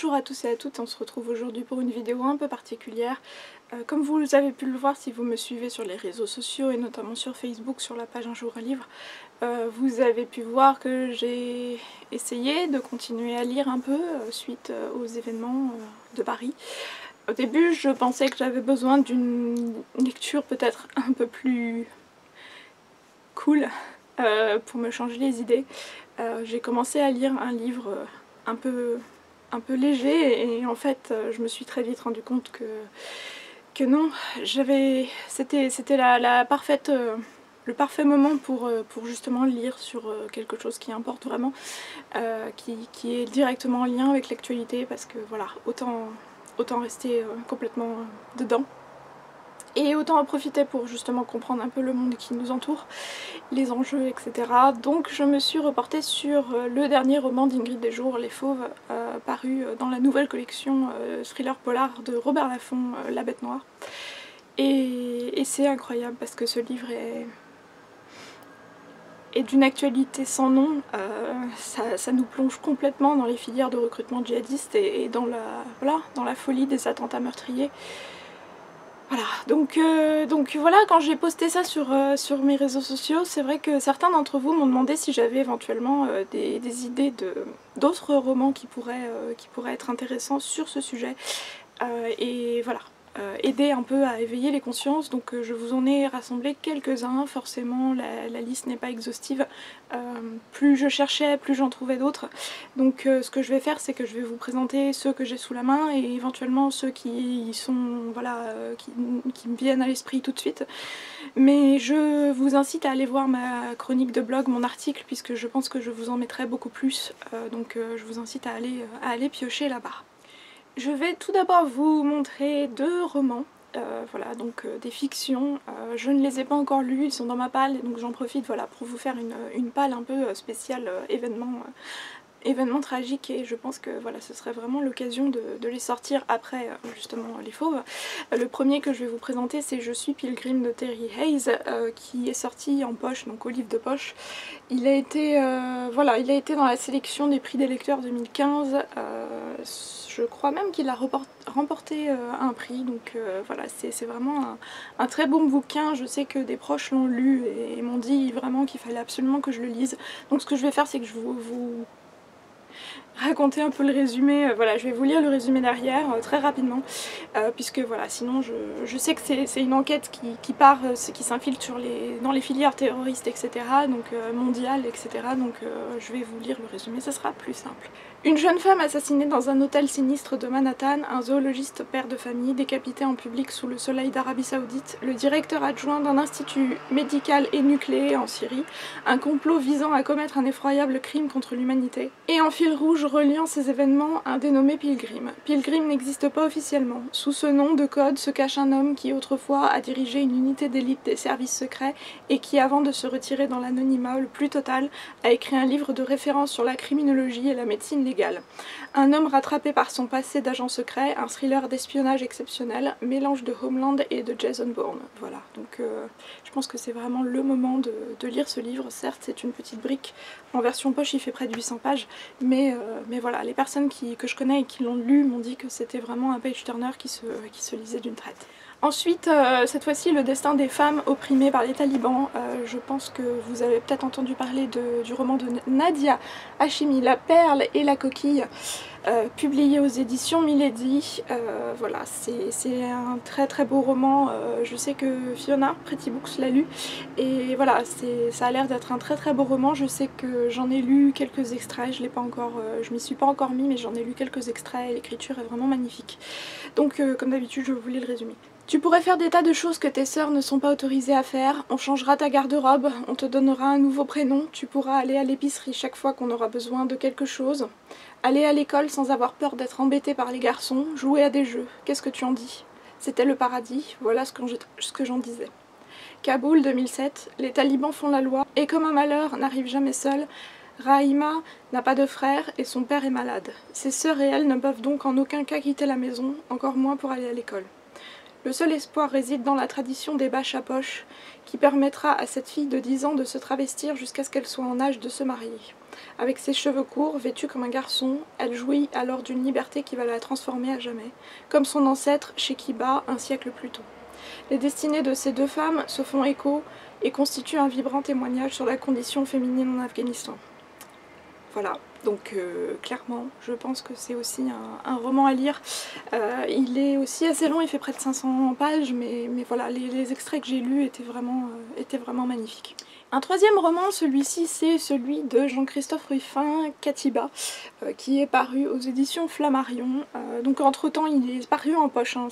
Bonjour à tous et à toutes, on se retrouve aujourd'hui pour une vidéo un peu particulière. Comme vous avez pu le voir si vous me suivez sur les réseaux sociaux et notamment sur Facebook sur la page Un jour un livre, vous avez pu voir que j'ai essayé de continuer à lire un peu suite aux événements de Paris. Au début je pensais que j'avais besoin d'une lecture peut-être un peu plus cool pour me changer les idées. J'ai commencé à lire un livre un peu léger et en fait je me suis très vite rendu compte que non, c'était le parfait moment pour justement lire sur quelque chose qui importe vraiment, qui est directement en lien avec l'actualité, parce que voilà, autant rester complètement dedans. Et autant en profiter pour justement comprendre un peu le monde qui nous entoure, les enjeux, etc. Donc je me suis reportée sur le dernier roman d'Ingrid Desjours, Les Fauves, paru dans la nouvelle collection thriller polar de Robert Laffont, La Bête Noire. Et c'est incroyable parce que ce livre est d'une actualité sans nom. Ça nous plonge complètement dans les filières de recrutement djihadiste et dans la folie des attentats meurtriers. Voilà, donc voilà, quand j'ai posté ça sur mes réseaux sociaux, c'est vrai que certains d'entre vous m'ont demandé si j'avais éventuellement des idées d'autres romans qui pourraient être intéressants sur ce sujet. Et voilà, aider un peu à éveiller les consciences, donc je vous en ai rassemblé quelques-uns. Forcément la liste n'est pas exhaustive, plus je cherchais, plus j'en trouvais d'autres. Donc ce que je vais faire, c'est que je vais vous présenter ceux que j'ai sous la main et éventuellement ceux qui sont, voilà, qui me viennent à l'esprit tout de suite. Mais je vous incite à aller voir ma chronique de blog, mon article, puisque je pense que je vous en mettrai beaucoup plus, donc je vous incite à aller piocher là-bas. Je vais tout d'abord vous montrer deux romans, voilà, donc des fictions. Je ne les ai pas encore lus, ils sont dans ma palle, donc j'en profite, voilà, pour vous faire une palle un peu spéciale événement tragique, et je pense que voilà, ce serait vraiment l'occasion de les sortir après justement Les Fauves. Le premier que je vais vous présenter, c'est Je suis Pilgrim de Terry Hayes, qui est sorti en poche, donc au livre de poche. Il a été dans la sélection des prix des lecteurs 2015, je crois même qu'il a remporté un prix, donc voilà, c'est vraiment un très bon bouquin. Je sais que des proches l'ont lu et m'ont dit vraiment qu'il fallait absolument que je le lise. Donc ce que je vais faire, c'est que je vais vous raconter un peu le résumé. Voilà, je vais vous lire le résumé derrière très rapidement, puisque voilà, sinon je sais que c'est une enquête qui s'infiltre dans les filières terroristes, etc., donc mondiales, etc., donc je vais vous lire le résumé, ça sera plus simple. Une jeune femme assassinée dans un hôtel sinistre de Manhattan, un zoologiste père de famille décapité en public sous le soleil d'Arabie Saoudite, le directeur adjoint d'un institut médical et nucléaire en Syrie, un complot visant à commettre un effroyable crime contre l'humanité, et en fil rouge reliant ces événements un dénommé Pilgrim. Pilgrim n'existe pas officiellement. Sous ce nom de code se cache un homme qui autrefois a dirigé une unité d'élite des services secrets et qui, avant de se retirer dans l'anonymat le plus total, a écrit un livre de référence sur la criminologie et la médecine légale. Un homme rattrapé par son passé d'agent secret, un thriller d'espionnage exceptionnel, mélange de Homeland et de Jason Bourne. Voilà, donc je pense que c'est vraiment le moment de lire ce livre. Certes, c'est une petite brique, en version poche il fait près de 800 pages, mais voilà, les personnes que je connais et qui l'ont lu m'ont dit que c'était vraiment un page-turner qui se lisait d'une traite. Ensuite, cette fois-ci, le destin des femmes opprimées par les talibans. Je pense que vous avez peut-être entendu parler du roman de Nadia Hachimi, La perle et la coquille, publié aux éditions Milady. Voilà, c'est un très très beau roman. Je sais que Fiona, Pretty Books, l'a lu, et voilà, ça a l'air d'être un très très beau roman. Je sais que j'en ai lu quelques extraits, je m'y suis pas encore mis, mais j'en ai lu quelques extraits et l'écriture est vraiment magnifique. Donc comme d'habitude, je vous lis le résumé. Tu pourrais faire des tas de choses que tes sœurs ne sont pas autorisées à faire. On changera ta garde-robe, on te donnera un nouveau prénom, tu pourras aller à l'épicerie chaque fois qu'on aura besoin de quelque chose. Aller à l'école sans avoir peur d'être embêtée par les garçons, jouer à des jeux. Qu'est-ce que tu en dis? C'était le paradis, voilà ce que j'en disais. Kaboul 2007, les talibans font la loi, et comme un malheur n'arrive jamais seul, Rahima n'a pas de frère et son père est malade. Ses sœurs et elle ne peuvent donc en aucun cas quitter la maison, encore moins pour aller à l'école. Le seul espoir réside dans la tradition des bâches à poche, qui permettra à cette fille de 10 ans de se travestir jusqu'à ce qu'elle soit en âge de se marier. Avec ses cheveux courts, vêtue comme un garçon, elle jouit alors d'une liberté qui va la transformer à jamais, comme son ancêtre Shekiba un siècle plus tôt. Les destinées de ces deux femmes se font écho et constituent un vibrant témoignage sur la condition féminine en Afghanistan. Voilà, donc clairement, je pense que c'est aussi un roman à lire. Il est aussi assez long, il fait près de 500 pages, mais voilà, les extraits que j'ai lus étaient vraiment magnifiques. Un troisième roman, celui-ci, c'est celui de Jean-Christophe Ruffin, Katiba, qui est paru aux éditions Flammarion. Donc entre-temps, il est paru en poche, hein.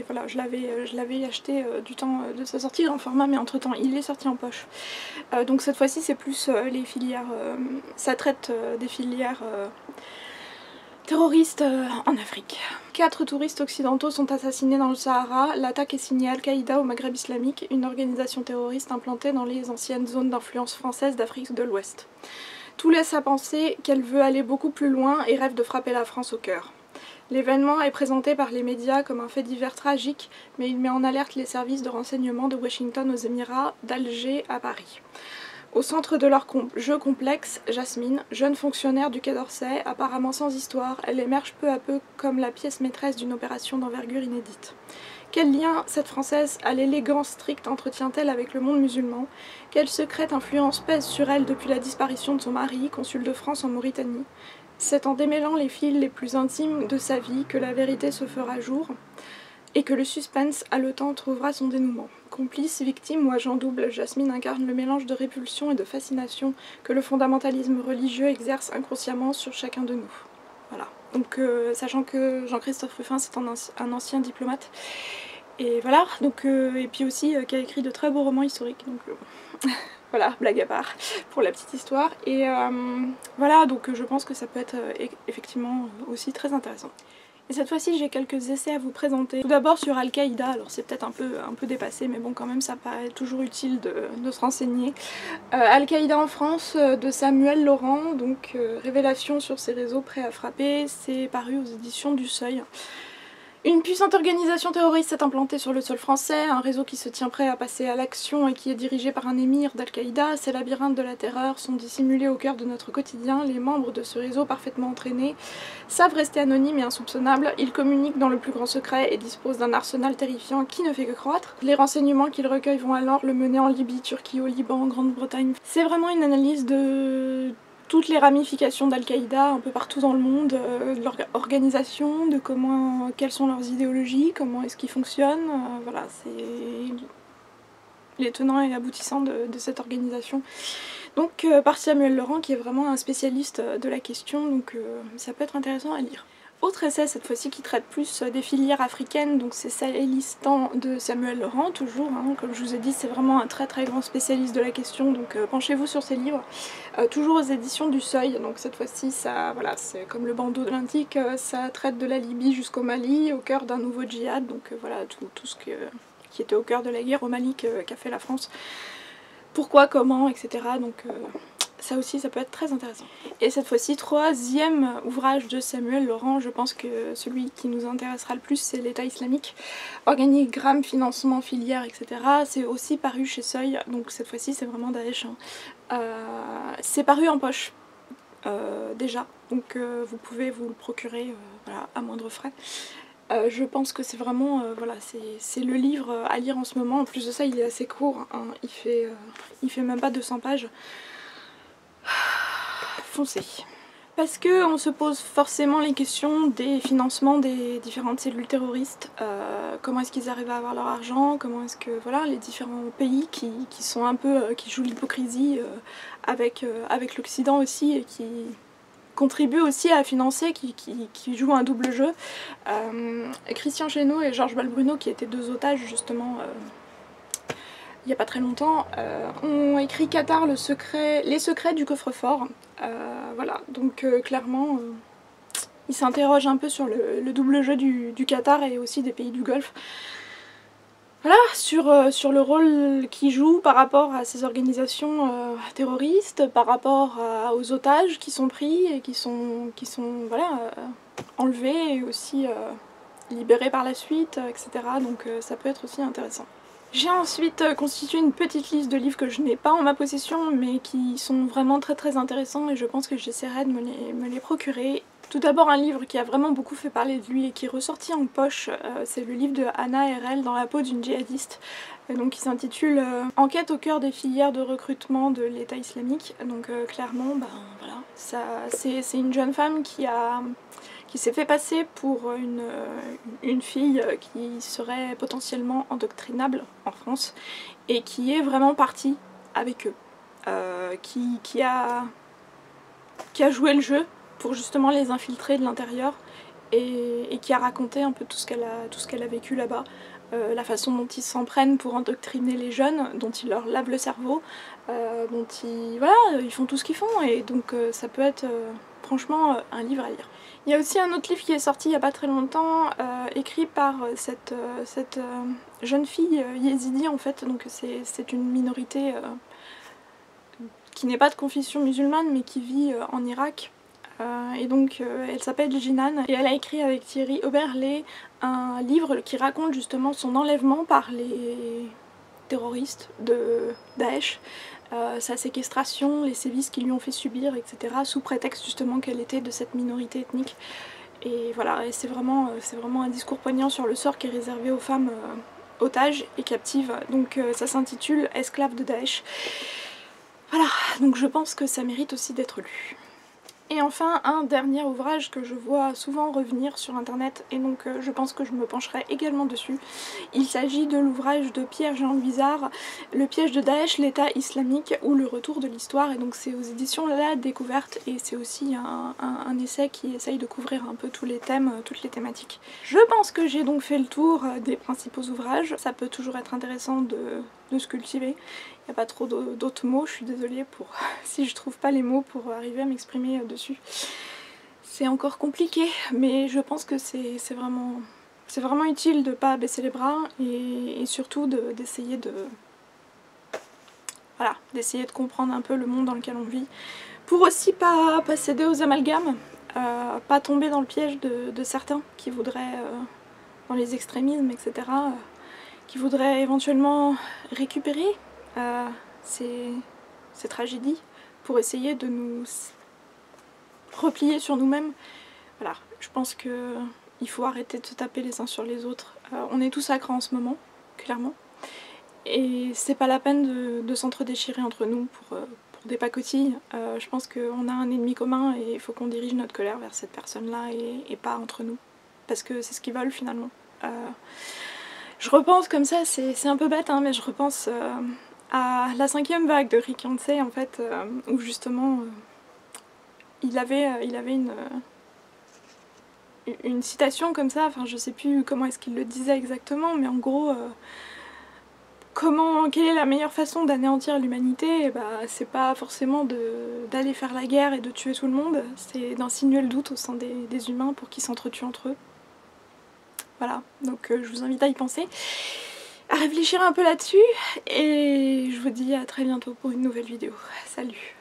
Voilà, je l'avais acheté du temps de sa sortie en format, mais entre-temps, il est sorti en poche. Donc cette fois-ci, c'est plus les filières, ça traite des filières terroristes en Afrique. 4 touristes occidentaux sont assassinés dans le Sahara. L'attaque est signée Al-Qaïda au Maghreb islamique, une organisation terroriste implantée dans les anciennes zones d'influence française d'Afrique de l'Ouest. Tout laisse à penser qu'elle veut aller beaucoup plus loin et rêve de frapper la France au cœur. L'événement est présenté par les médias comme un fait divers tragique, mais il met en alerte les services de renseignement de Washington aux Émirats, d'Alger à Paris. Au centre de leur jeu complexe, Jasmine, jeune fonctionnaire du Quai d'Orsay, apparemment sans histoire, elle émerge peu à peu comme la pièce maîtresse d'une opération d'envergure inédite. Quel lien cette Française à l'élégance stricte entretient-elle avec le monde musulman? Quelle secrète influence pèse sur elle depuis la disparition de son mari, consul de France en Mauritanie? C'est en démêlant les fils les plus intimes de sa vie que la vérité se fera jour et que le suspense haletant trouvera son dénouement. Complice, victime ou agent double, Jasmine incarne le mélange de répulsion et de fascination que le fondamentalisme religieux exerce inconsciemment sur chacun de nous. Voilà. Donc sachant que Jean-Christophe Ruffin c'est un ancien diplomate, et voilà, donc, et puis aussi qui a écrit de très beaux romans historiques, donc voilà, blague à part pour la petite histoire, et voilà, donc je pense que ça peut être effectivement aussi très intéressant. Et cette fois-ci j'ai quelques essais à vous présenter. Tout d'abord sur Al-Qaïda, alors c'est peut-être un peu dépassé, mais bon quand même ça paraît toujours utile de se renseigner. Al-Qaïda en France de Samuel Laurent, donc révélation sur ces réseaux prêts à frapper, c'est paru aux éditions du Seuil. Une puissante organisation terroriste s'est implantée sur le sol français, un réseau qui se tient prêt à passer à l'action et qui est dirigé par un émir d'Al-Qaïda. Ces labyrinthes de la terreur sont dissimulés au cœur de notre quotidien. Les membres de ce réseau parfaitement entraînés savent rester anonymes et insoupçonnables. Ils communiquent dans le plus grand secret et disposent d'un arsenal terrifiant qui ne fait que croître. Les renseignements qu'ils recueillent vont alors le mener en Libye, Turquie, au Liban, Grande-Bretagne. C'est vraiment une analyse de toutes les ramifications d'Al-Qaïda un peu partout dans le monde, de leur organisation, de quelles sont leurs idéologies, comment est-ce qu'ils fonctionnent, voilà, c'est les tenants et aboutissants de cette organisation. Donc par Samuel Laurent qui est vraiment un spécialiste de la question, donc ça peut être intéressant à lire. Autre essai cette fois-ci qui traite plus des filières africaines, donc c'est Sahélistan de Samuel Laurent, toujours, hein, comme je vous ai dit c'est vraiment un très grand spécialiste de la question, donc penchez-vous sur ses livres. Toujours aux éditions du Seuil, donc cette fois-ci ça, voilà, c'est comme le bandeau de l'indique, ça traite de la Libye jusqu'au Mali, au cœur d'un nouveau djihad, donc voilà tout ce qui était au cœur de la guerre au Mali qu'a fait la France. Pourquoi, comment, etc. Donc ça aussi ça peut être très intéressant. Et cette fois-ci, troisième ouvrage de Samuel Laurent, je pense que celui qui nous intéressera le plus c'est l'État islamique, organigramme, financement, filière, etc. C'est aussi paru chez Seuil, donc cette fois-ci c'est vraiment Daesh, hein. C'est paru en poche déjà, donc vous pouvez vous le procurer voilà, à moindre frais. Je pense que c'est vraiment, voilà, c'est le livre à lire en ce moment. En plus de ça, il est assez court, hein. Il fait même pas 200 pages. Foncez. Parce que on se pose forcément les questions des financements des différentes cellules terroristes, comment est-ce qu'ils arrivent à avoir leur argent, comment est-ce que, voilà, les différents pays qui sont un peu, qui jouent l'hypocrisie avec l'Occident aussi et qui contribuent aussi à financer, qui jouent un double jeu. Christian Chesneau et Georges Balbruno, qui étaient deux otages justement il n'y a pas très longtemps, ont écrit Qatar, les secrets du coffre-fort. Voilà, donc clairement, ils s'interrogent un peu sur le double jeu du Qatar et aussi des pays du Golfe. Voilà, sur le rôle qu'ils jouent par rapport à ces organisations terroristes, par rapport aux otages qui sont pris et qui sont voilà, enlevés et aussi libérée par la suite, etc. Donc ça peut être aussi intéressant. J'ai ensuite constitué une petite liste de livres que je n'ai pas en ma possession mais qui sont vraiment très intéressants et je pense que j'essaierai de me les procurer. Tout d'abord un livre qui a vraiment beaucoup fait parler de lui et qui est ressorti en poche, c'est le livre de Hannah Arendt, Dans la peau d'une djihadiste, donc qui s'intitule Enquête au cœur des filières de recrutement de l'État islamique. Donc clairement, ben voilà, c'est une jeune femme qui s'est fait passer pour une fille qui serait potentiellement endoctrinable en France et qui est vraiment partie avec eux, qui a joué le jeu pour justement les infiltrer de l'intérieur et qui a raconté un peu tout ce qu'elle a vécu là-bas, la façon dont ils s'en prennent pour endoctriner les jeunes, dont ils leur lavent le cerveau, dont ils font tout ce qu'ils font, et donc ça peut être franchement un livre à lire. Il y a aussi un autre livre qui est sorti il n'y a pas très longtemps, écrit par cette jeune fille yézidi en fait, donc c'est une minorité qui n'est pas de confession musulmane mais qui vit en Irak. Et donc elle s'appelle Jinan et elle a écrit avec Thierry Oberlé un livre qui raconte justement son enlèvement par les terroristes de Daesh, sa séquestration, les sévices qu'ils lui ont fait subir, etc. sous prétexte justement qu'elle était de cette minorité ethnique. Et voilà, et c'est vraiment un discours poignant sur le sort qui est réservé aux femmes otages et captives. Donc ça s'intitule Esclaves de Daesh. Voilà, donc je pense que ça mérite aussi d'être lu. Et enfin, un dernier ouvrage que je vois souvent revenir sur internet et donc je pense que je me pencherai également dessus. Il s'agit de l'ouvrage de Pierre-Jean Luizard, Le piège de Daesh, l'État islamique ou le retour de l'histoire, et donc c'est aux éditions La Découverte et c'est aussi un essai qui essaye de couvrir un peu tous les thèmes, toutes les thématiques. Je pense que j'ai donc fait le tour des principaux ouvrages. Ça peut toujours être intéressant de se cultiver. Il n'y a pas trop d'autres mots, je suis désolée pour si je trouve pas les mots pour arriver à m'exprimer dessus. C'est encore compliqué, mais je pense que c'est vraiment utile de pas baisser les bras et surtout d'essayer d'essayer de comprendre un peu le monde dans lequel on vit, pour aussi pas céder aux amalgames, pas tomber dans le piège de certains qui voudraient, dans les extrémismes, etc., qui voudraient éventuellement récupérer ces tragédies pour essayer de nous replier sur nous-mêmes. Voilà, je pense qu'il faut arrêter de se taper les uns sur les autres. On est tous à cran en ce moment, clairement. Et c'est pas la peine de s'entre-déchirer entre nous pour des pacotilles. Je pense qu'on a un ennemi commun et il faut qu'on dirige notre colère vers cette personne-là et pas entre nous. Parce que c'est ce qu'ils veulent finalement. Je repense comme ça, c'est un peu bête, hein, mais je repense à la 5e vague de Rick Yancey en fait, où justement il avait une citation comme ça, enfin je sais plus comment est-ce qu'il le disait exactement, mais en gros quelle est la meilleure façon d'anéantir l'humanité? Bah, c'est pas forcément d'aller faire la guerre et de tuer tout le monde, c'est d'insinuer le doute au sein des humains pour qu'ils s'entretuent entre eux. Voilà, donc je vous invite à y penser, à réfléchir un peu là-dessus, et je vous dis à très bientôt pour une nouvelle vidéo. Salut!